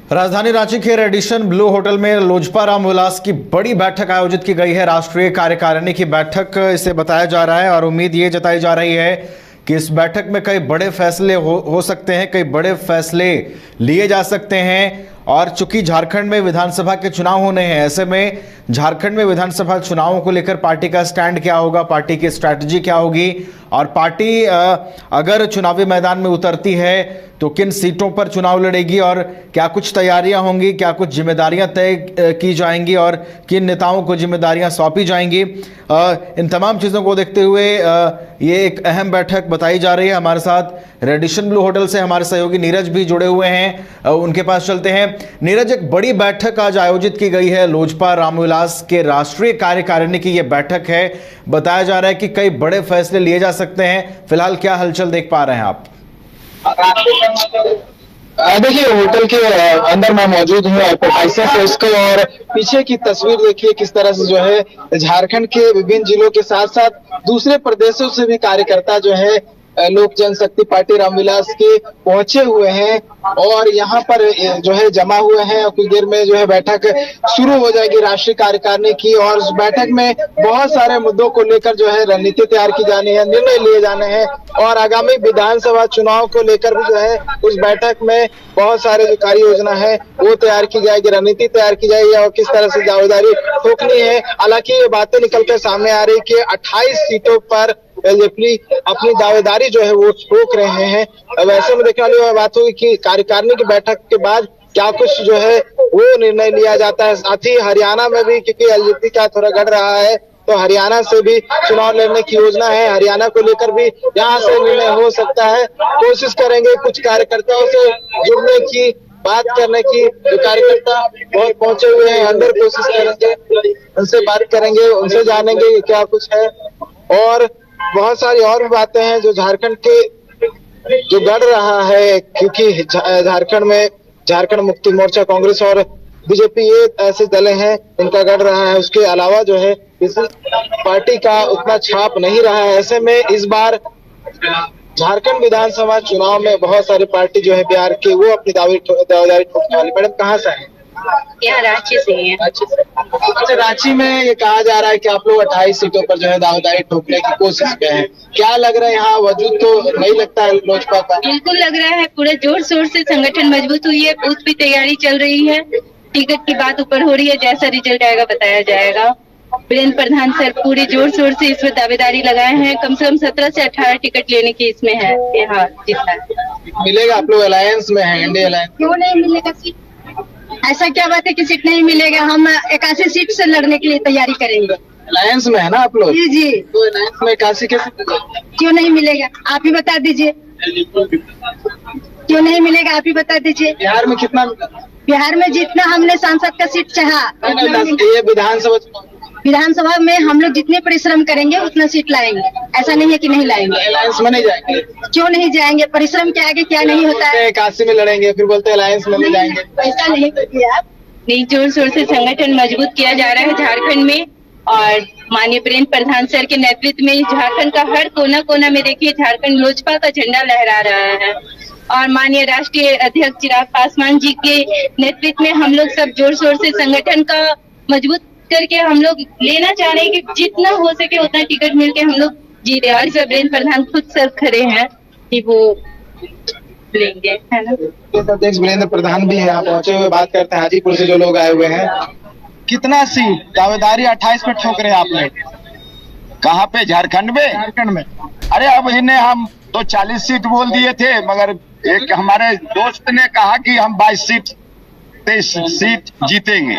राजधानी रांची के Radisson Blu hotel में लोजपा रामविलास की बड़ी बैठक आयोजित की गई है। राष्ट्रीय कार्यकारिणी की बैठक इसे बताया जा रहा है और उम्मीद ये जताई जा रही है कि इस बैठक में कई बड़े फैसले हो सकते हैं, कई बड़े फैसले लिए जा सकते हैं। और चूंकि झारखंड में विधानसभा के चुनाव होने हैं, ऐसे में झारखंड में विधानसभा चुनावों को लेकर पार्टी का स्टैंड क्या होगा, पार्टी की स्ट्रैटेजी क्या होगी और पार्टी अगर चुनावी मैदान में उतरती है तो किन सीटों पर चुनाव लड़ेगी और क्या कुछ तैयारियां होंगी, क्या कुछ जिम्मेदारियां तय की जाएंगी और किन नेताओं को जिम्मेदारियां सौंपी जाएंगी। इन तमाम चीज़ों को देखते हुए ये एक अहम बैठक बताई जा रही है। हमारे साथ रेडिशन ब्लू होटल से हमारे सहयोगी नीरज भी जुड़े हुए हैं, उनके पास चलते हैं। नीरज, एक बड़ी बैठक आज आयोजित की गई है, लोजपा रामविलास के राष्ट्रीय कार्यकारिणी की यह बैठक है। बताया जा रहा है कि कई बड़े फैसले लिए जा सकते हैं। फिलहाल क्या हलचल देख पा रहे हैं आप? देखिए, होटल के अंदर मैं मौजूद हूँ इसको, और पीछे की तस्वीर देखिए किस तरह से जो है झारखंड के विभिन्न जिलों के साथ साथ दूसरे प्रदेशों से भी कार्यकर्ता जो है लोक जनशक्ति पार्टी रामविलास के पहुंचे हुए हैं और यहाँ पर जो है जमा हुए हैं। और कुछ देर में जो है बैठक शुरू हो जाएगी राष्ट्रीय कार्यकारिणी की, और उस बैठक में बहुत सारे मुद्दों को लेकर जो है रणनीति तैयार की जानी है, निर्णय लिए जाने हैं और आगामी विधानसभा चुनाव को लेकर भी जो है उस बैठक में बहुत सारे जो कार्य योजना है वो तैयार की जाएगी, रणनीति तैयार की जाएगी और किस तरह से दावेदारी ठोकनी है। हालांकि ये बातें निकलकर सामने आ रही कि 28 सीटों पर एलजेपी अपनी दावेदारी जो है वो ठोक रहे हैं। अब ऐसे में देखने वाली बात होगी कि कार्यकारिणी की बैठक के बाद क्या कुछ जो है वो निर्णय लिया जाता है। साथ ही हरियाणा में भी, क्योंकि एलजेपी का थोड़ा घट रहा है, तो हरियाणा से भी चुनाव लड़ने की योजना है। हरियाणा को लेकर भी यहाँ से निर्णय हो सकता है। कोशिश करेंगे कुछ कार्यकर्ताओं से जुड़ने की, बात करने की। जो कार्यकर्ता बहुत पहुंचे हुए हैं अंदर, कोशिश करेंगे उनसे बात करेंगे, उनसे जानेंगे क्या कुछ है। और बहुत सारी और भी बातें हैं जो झारखंड के जो गढ़ रहा है, क्योंकि झारखंड में झारखंड मुक्ति मोर्चा, कांग्रेस और बीजेपी ये ऐसे दल हैं इनका गढ़ रहा है। उसके अलावा जो है किसी पार्टी का उतना छाप नहीं रहा है। ऐसे में इस बार झारखंड विधानसभा चुनाव में बहुत सारी पार्टी जो है बिहार की वो अपनी दावेदारी ठोकने वाली। मैडम कहाँ से है? यहाँ रांची से है। अच्छा, रांची में ये कहा जा रहा है कि आप लोग 28 सीटों पर जो है दावेदारी ठोकने की कोशिश में हैं। क्या लग रहा है, यहाँ वजूद तो नहीं लगता है लोजपा का? बिल्कुल लग रहा है, पूरे जोर शोर से संगठन मजबूत हुई है, बूथ भी तैयारी चल रही है, टिकट की बात ऊपर हो रही है, जैसा रिजल्ट आएगा बताया जाएगा। वीरेंद्र प्रधान सर पूरे जोर शोर से इसमें दावेदारी लगाए हैं। कम से कम 17 से 18 टिकट लेने की इसमें है। यहाँ जितना मिलेगा, आप लोग अलायंस में है, इंडिया अलायंस। क्यों नहीं मिलेगा सीट? ऐसा क्या बात है कि सीट नहीं मिलेगा? हम 81 सीट से लड़ने के लिए तैयारी करेंगे। अलायंस में है ना आप लोग? जी जी। तो अलायंस में 81 कैसे क्यों नहीं मिलेगा? आप ही बता दीजिए क्यों नहीं मिलेगा, आप ही बता दीजिए। बिहार में कितना? बिहार में जितना हमने सांसद का सीट चाहा, ये विधानसभा में हम लोग जितने परिश्रम करेंगे उतना सीट लाएंगे। ऐसा नहीं है कि नहीं लाएंगे। अलायंस में नहीं जाएंगे? क्यों नहीं जाएंगे? परिश्रम के आगे क्या नहीं होता है। 81 में लड़ेंगे, फिर बोलते हैं अलायंस में नहीं जाएंगे। ऐसा नहीं करिए आप। नहीं, जोर शोर से संगठन मजबूत किया जा रहा है झारखंड में और माननीय वीरेंद्र प्रधान सर के नेतृत्व में झारखंड का हर कोना कोना में देखिए झारखंड लोजपा का झंडा लहरा रहा है। और माननीय राष्ट्रीय अध्यक्ष चिराग पासवान जी के नेतृत्व में हम लोग सब जोर शोर से संगठन का मजबूत करके हम लोग लेना चाह रहे हैं कि जितना हो सके उतना टिकट मिलके हम लोग जीते। और वीरेंद्र प्रधान खुद सर खड़े हैं कि वो लेंगे, है ना। अध्यक्ष वीरेंद्र प्रधान भी यहाँ पहुंचे हुए, बात करते हैं हाजीपुर से जो लोग आए हुए हैं। कितना सीट दावेदारी 28 पे ठोक रहे हैं आप लोग? कहाँ पे? झारखंड में? झारखंड में। अरे अब इन्हें हम तो 40 सीट बोल दिए थे, मगर एक हमारे दोस्त ने कहा कि हम 23 सीट जीतेंगे,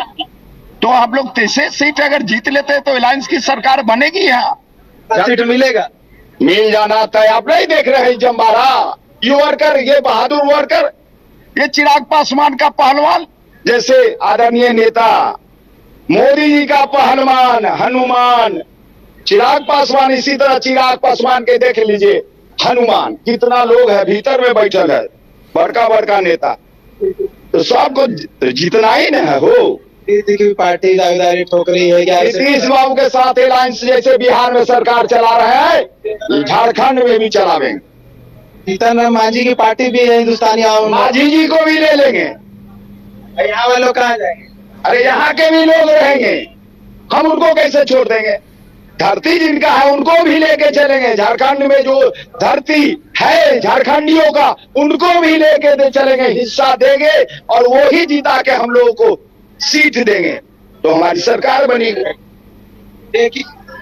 तो हम लोग 23 सीट अगर जीत लेते तो अलायंस की सरकार बनेगी। यहाँ सीट मिलेगा, मिल जाना तय। आप नहीं देख रहे हैं जम्बारा यू वर्कर, ये बहादुर वर्कर, ये चिराग पासवान का पहलवान, जैसे आदरणीय नेता मोदी जी का पहलवान हनुमान चिराग पासवान, इसी तरह चिराग पासवान के देख लीजिए हनुमान। कितना लोग है भीतर में बैठल है, बड़का बड़का नेता, तो सबको जीतना ही न है। हो की पार्टी दावेदारी ठोक रही है क्या? नीतीश बाबू के साथ अलायंस जैसे बिहार में सरकार चला रहे हैं, झारखंड में भी चलावेंगे। जीतन राम मांझी की पार्टी भी है, हिंदुस्तानी आवाम मांझी जी को भी ले लेंगे। यहाँ वालों कहाँ जाएंगे? अरे यहाँ के भी लोग रहेंगे, हम उनको कैसे छोड़ देंगे? धरती जिनका है उनको भी लेके चलेंगे। झारखंड में जो धरती है झारखंडियों का, उनको भी लेके चलेंगे, हिस्सा देंगे और वो ही जीता के हम लोगों को सीट देंगे, तो हमारी सरकार बनेगी।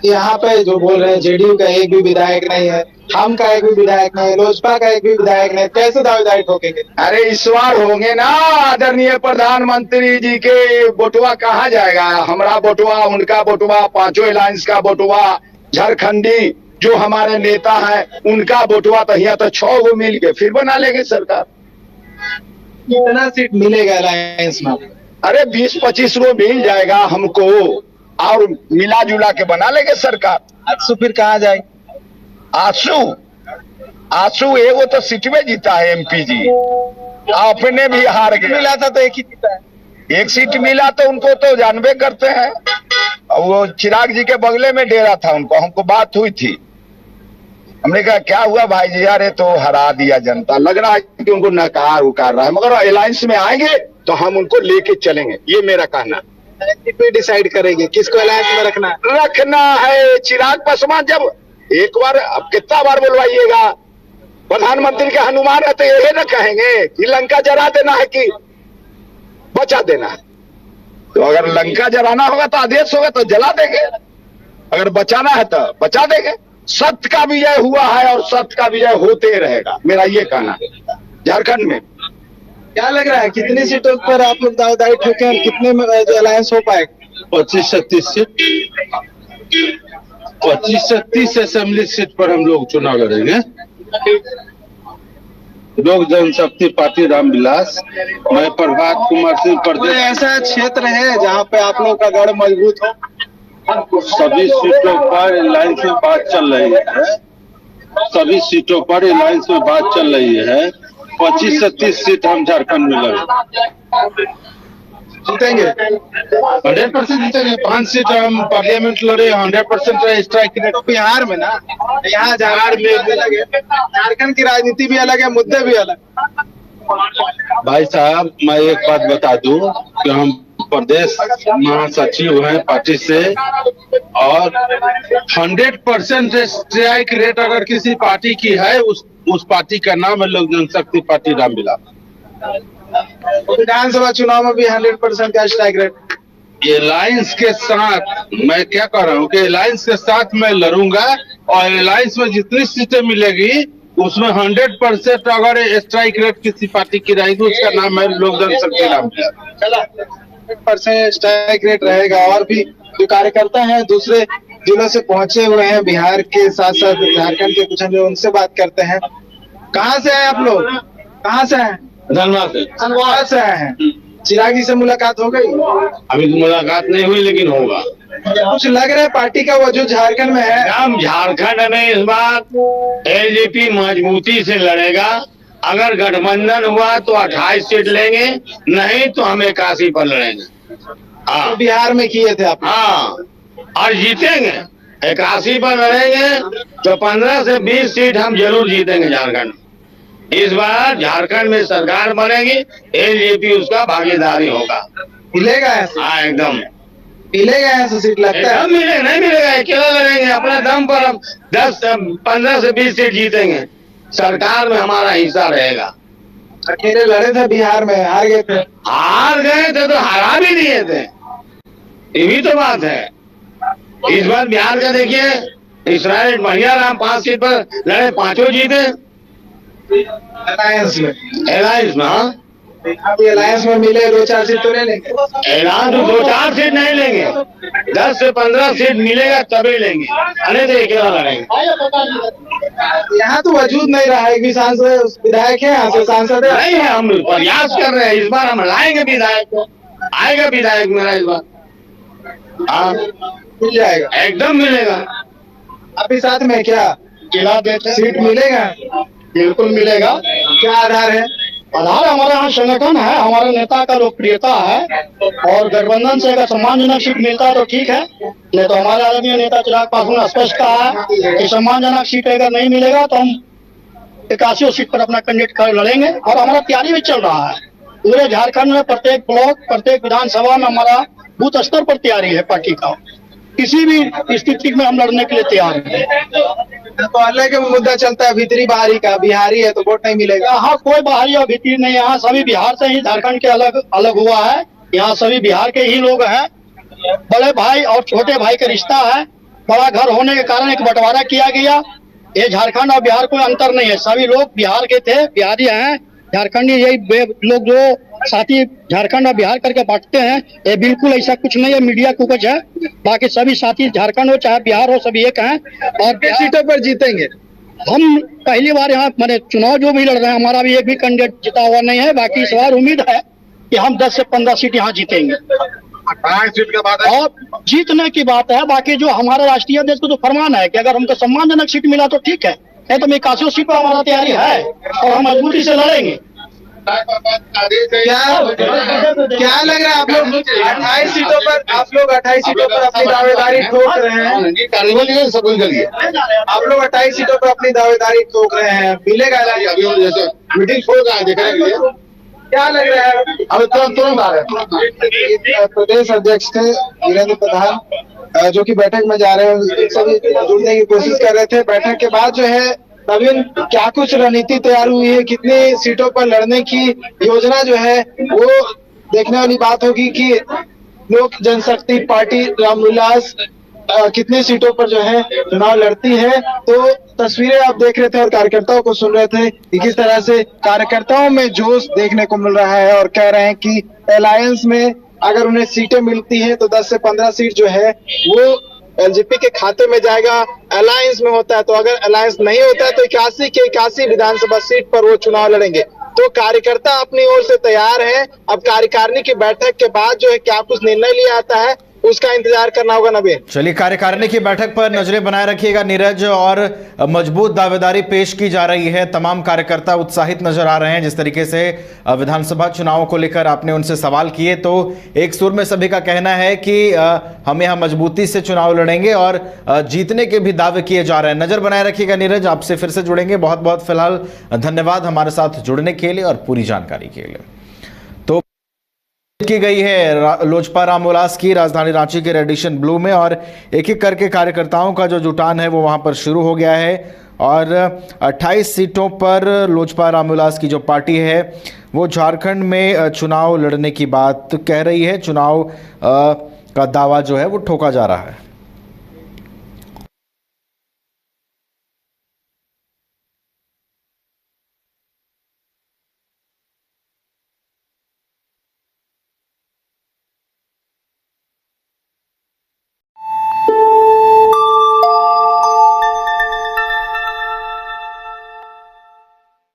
यहाँ पे जो बोल रहे हैं जेडीयू का एक भी विधायक नहीं है, हम का एक भी विधायक नहीं है, लोजपा का एक भी विधायक नहीं, कैसे दावेदारी ठोकेंगे? अरे इस बार होंगे ना, आदरणीय प्रधानमंत्री जी के बटुआ कहाँ जाएगा? हमारा बटुआ, उनका बटुआ, पांचों अलायंस का बटुआ, झारखंडी जो हमारे नेता हैं उनका बटुआ, तो यहाँ तो 6 गो मिल के फिर बना लेंगे सरकार। कितना सीट मिलेगा अलायंस में? अरे 20-25 गो मिल जाएगा हमको और मिला जुला के बना लेंगे सरकार। आजसू फिर कहाँ जाएंगे? आंसू वो तो सीट में जीता है एमपी जी, अपने भी हार गए। मिला था तो एक ही जीता है। एक सीट मिला तो उनको तो जानबे करते हैं, वो चिराग जी के बगले में डेरा था उनको, हमको बात हुई थी, हमने कहा क्या हुआ भाई जी? यार तो हरा दिया जनता, लग रहा है कि उनको नकार उकार रहा है, मगर अलायंस में आएंगे तो हम उनको लेके चलेंगे, ये मेरा कहना। डिसाइड करेंगे किसको अलायंस में रखना है। चिराग पासवान जब एक बार, अब कितना बार बुलवाइएगा? प्रधानमंत्री के हनुमान है तो यही न कहेंगे कि लंका जला देना है कि बचा देना है? तो अगर लंका जलाना होगा तो आदेश होगा तो जला देंगे, अगर बचाना है तो बचा देंगे। सत्य का विजय हुआ है और सत्य का विजय होते रहेगा, मेरा ये कहना है। झारखंड में क्या लग रहा है कितनी सीटों पर आप लोग दावेदारी ठोके और कितने में अलायंस हो पाएगा? 25-36 सीट, 25-36 असेंबली सीट पर हम लोग चुनाव लड़ेंगे। लोक जनशक्ति पार्टी रामविलास, मैं प्रभात कुमार सिंह कोई ऐसा क्षेत्र है जहाँ पे आप लोग का गढ़ मजबूत हो? सभी सीटों पर अलायंस में बात चल रही है, सभी सीटों पर अलायंस में बात चल रही है। 25-36 सीट हम झारखंड में लड़ेंगे, जीतेंगे 100% जीतेंगे। 5 सीट हम पार्लियामेंट लड़े, 100% स्ट्राइक रेट। बिहार में ना, यहाँ झारखंड में अलग है, झारखंड की राजनीति भी अलग है, मुद्दे भी अलग। भाई साहब मैं एक बात बता दूं कि हम प्रदेश महासचिव हैं पार्टी से, और 100% स्ट्राइक रेट अगर किसी पार्टी की है उस पार्टी का नाम है लोक जनशक्ति पार्टी रामविलास। विधानसभा चुनाव में भी 100% का स्ट्राइक रेट। अलायंस के साथ मैं क्या कह रहा हूँ कि अलायंस के साथ मैं लड़ूंगा, और अलायंस में जितनी सीटें मिलेगी उसमें 100% अगर स्ट्राइक रेट किसी पार्टी की रहेगी उसका नाम है लोक जनशक्ति रामविलास। 100% स्ट्राइक रेट रहेगा। और भी जो कार्यकर्ता हैं दूसरे जिलों से पहुंचे हुए हैं, बिहार के साथ साथ झारखंड के कुछ हम लोग उनसे बात करते हैं। कहाँ से आए आप लोग? कहाँ से हैं? धनबाद से आए हैं। चिराग जी से मुलाकात हो गई? अभी तो मुलाकात नहीं हुई लेकिन होगा। कुछ लग रहा है पार्टी का वजूद झारखंड में है? हम झारखंड में इस बार एलजेपी मजबूती से लड़ेगा। अगर गठबंधन हुआ तो 28 सीट लेंगे, नहीं तो हम 81 पर लड़ेंगे। हाँ, तो बिहार में किए थे आप? हाँ, और जीतेंगे। 81 पर लड़ेंगे तो 15 से 20 सीट हम जरूर जीतेंगे झारखंड में। इस बार झारखंड में सरकार बनेगी, एलजेपी उसका भागीदारी होगा। मिलेगा ऐसा? हाँ, एकदम मिलेगा ऐसा सीट लगता है? मिलेगा, नहीं मिलेगा, अकेला लड़ेंगे अपने दम पर। हम 15 से 20 सीट जीतेंगे, सरकार में हमारा हिस्सा रहेगा। अकेले लड़े थे बिहार में, हार गए थे? हार गए थे तो हरा भी दिए थे, ये भी तो बात है। इस बार बिहार का देखिए, इसराइल बढ़िया राम 5 सीट पर लड़े, 5 जीते अलायंस में। अलायंस में। हाँ, अभी अलायंस में मिले 2-4 सीट तो ले लेंगे। ऐलान तो 2-4 सीट नहीं लेंगे, 10 से 15 सीट मिलेगा तभी लेंगे, नहीं तो अकेला लड़ेंगे। यहाँ तो वजूद नहीं रहा, एक भी सांसद विधायक है यहाँ से, सांसद है नहीं है। हम प्रयास कर रहे हैं, इस बार हम लाएंगे विधायक को, आएगा विधायक मेरा इस बार। हाँ, मिल जाएगा, एकदम मिलेगा। अभी साथ में क्या किला देते सीट मिलेगा? बिल्कुल मिलेगा। क्या आधार है? आधार हमारा यहाँ संगठन है, हमारे नेता का लोकप्रियता है, और गठबंधन से अगर सम्मानजनक सीट मिलता है तो ठीक है, नहीं तो हमारे आदरणीय नेता चिराग पासवान स्पष्ट कहा है कि सम्मानजनक सीट अगर नहीं मिलेगा तो हम 81 सीट पर अपना कैंडिडेट कर लड़ेंगे, और हमारा तैयारी भी चल रहा है। पूरे झारखंड में प्रत्येक ब्लॉक, प्रत्येक विधानसभा में हमारा बूथ स्तर पर तैयारी है पार्टी का। किसी भी स्थिति में हम लड़ने के लिए तैयार हैं। तो अलग मुद्दा चलता है भीतरी बाहरी का, बिहारी है तो वोट नहीं मिलेगा। यहाँ कोई बाहरी और भीतरी नहीं, यहाँ सभी बिहार से ही झारखंड के अलग अलग हुआ है। यहाँ सभी बिहार के ही लोग हैं। बड़े भाई और छोटे भाई का रिश्ता है। बड़ा घर होने के कारण एक बंटवारा किया गया। ये झारखंड और बिहार कोई अंतर नहीं है, सभी लोग बिहार के थे, बिहारी हैं, झारखंडी। यही लोग जो साथी झारखंड और बिहार करके बांटते हैं, ये बिल्कुल ऐसा कुछ नहीं है, मीडिया को कुछ है। बाकी सभी साथी झारखंड हो चाहे बिहार हो, सभी एक हैं। और किस सीटों पर जीतेंगे? हम पहली बार यहाँ मैंने चुनाव जो भी लड़ रहे हैं, हमारा भी एक भी कैंडिडेट जीता हुआ नहीं है। बाकी इस बार उम्मीद है कि हम 10 से 15 सीट यहाँ जीतेंगे। 28 सीट के बाद और जीतने की बात है। बाकी जो हमारा राष्ट्रीय अध्यक्ष को तो फरमान है कि अगर हमको सम्मानजनक सीट मिला तो ठीक है, नहीं तो 81 सीट पर हमारा तैयारी है और हम मजबूती से लड़ेंगे। क्या लग रहा है आप लोग 28 सीटों पर अपनी दावेदारी ठोक रहे हैं? आप लोग 28 सीटों पर अपनी दावेदारी ठोक रहे हैं, मिलेगा? मीटिंग छोड़ रहा है देखने के लिए। क्या लग रहा है? अभी तुरंत आ रहे हैं। प्रदेश अध्यक्ष थे वीरेंद्र प्रधान, जो कि बैठक में जा रहे हैं, सभी जुड़ने की कोशिश कर रहे थे। बैठक के बाद जो है नवीन, क्या कुछ रणनीति तैयार हुई है? कितनी सीटों पर लड़ने की योजना जो है वो देखने वाली बात होगी कि लोक जनशक्ति पार्टी रामविलास कितनी सीटों पर जो है चुनाव लड़ती है। तो तस्वीरें आप देख रहे थे और कार्यकर्ताओं को सुन रहे थे कि किस तरह से कार्यकर्ताओं में जोश देखने को मिल रहा है और कह रहे हैं कि अलायंस में अगर उन्हें सीटें मिलती है तो 10 से 15 सीट जो है वो एलजेपी के खाते में जाएगा। अलायंस में होता है तो, अगर अलायंस नहीं होता है तो 81 के 81 विधानसभा सीट पर वो चुनाव लड़ेंगे। तो कार्यकर्ता अपनी ओर से तैयार है। अब कार्यकारिणी की बैठक के बाद जो है क्या कुछ निर्णय लिया आता है उसका इंतजार करना होगा नवीन। चलिए, कार्यकारिणी की बैठक पर नजरें बनाए रखिएगा नीरज। और मजबूत दावेदारी पेश की जा रही है, तमाम कार्यकर्ता उत्साहित नजर आ रहे हैं। जिस तरीके से विधानसभा चुनावों को लेकर आपने उनसे सवाल किए तो एक सुर में सभी का कहना है कि हम यहाँ मजबूती से चुनाव लड़ेंगे और जीतने के भी दावे किए जा रहे हैं। नजर बनाए रखिएगा नीरज, आपसे फिर से जुड़ेंगे। बहुत बहुत फिलहाल धन्यवाद हमारे साथ जुड़ने के लिए और पूरी जानकारी के लिए। तो की गई है लोजपा रामविलास की राजधानी रांची के रेडिशन ब्लू में, और एक एक करके कार्यकर्ताओं का जो जुटान है वो वहां पर शुरू हो गया है। और 28 सीटों पर लोजपा रामविलास की जो पार्टी है वो झारखंड में चुनाव लड़ने की बात कह रही है। चुनाव का दावा जो है वो ठोका जा रहा है।